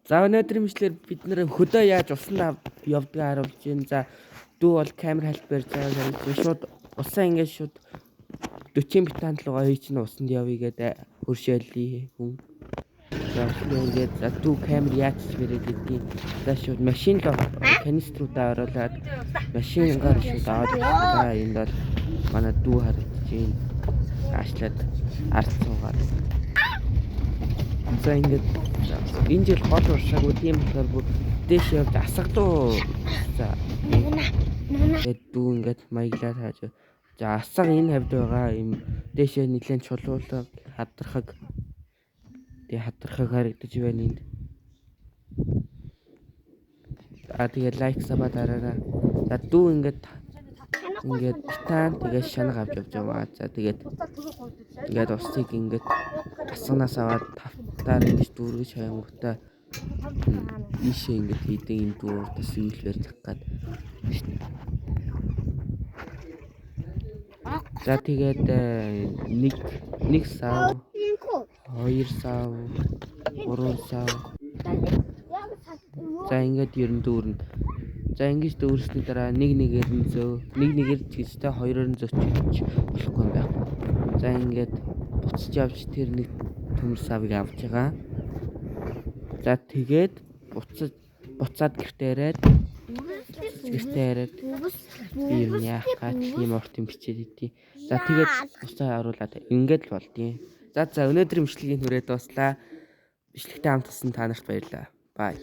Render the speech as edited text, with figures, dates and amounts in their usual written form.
За өнөөдрийн мэдлэр бид нэр хөдөө яаж усан явдгаа харуулж байна. За дүү бол камер хэлбэр заа шууд усан ингээд шууд 40 битанд руугаа хийж нь усанд явъя гэдэг хөршөөлий хүн. За ингээд за дүү камер яаж чигээр гэдгийг за шууд машин л каниструудаа оруулаад машингаар шууд аваад байгаа. Энд бол манай дүү харагдаж байна. Аашлаад ард суугаад. За ингээд энэ жил гол уршаагүй тийм болохоор бүр дээш явж асгалуу. За тэгээд дүү ингээд маяглаад хааж. За асаг энэ хавьд байгаа юм дээшээ нэлээд чулуулаг хадрахаг. Тэгээ хадрахаг харагдаж байна энд. Тэгээд лайк сабаа дараарай. За дүү ингээд титан тэгээд шанаг авч явж байгаа. За тэгээд усыг ингээд гасганаас аваад тавтаар ингэж дүүргэж хаянгуудаа ийшээ ингээд хийдэг энэ дүүртас үйлвэр зах гад. За тэгээд нэг сав, 2 сав, 3 сав. За ингээд ерөн дүүрнэ. За ингэж дүүрсний дараа нэгээр нь зөө. Нэгээр ч гэжтэй хоёроор нь зөчиж болохгүй юм байна. За ингээд буцаж явж тэр нэг төмөр савыг авч байгаа. За тэгээд буцаад гэртээ ирээд юм яах гач юм орт юм бичээд идэв. За тэгээд бусдаа харуулаад ингээд л болдیں۔ За өнөөдрийн бичлэгийн хүрээ дууслаа. Бичлэгтэй хамт тасан та нарт баярлалаа. Бай.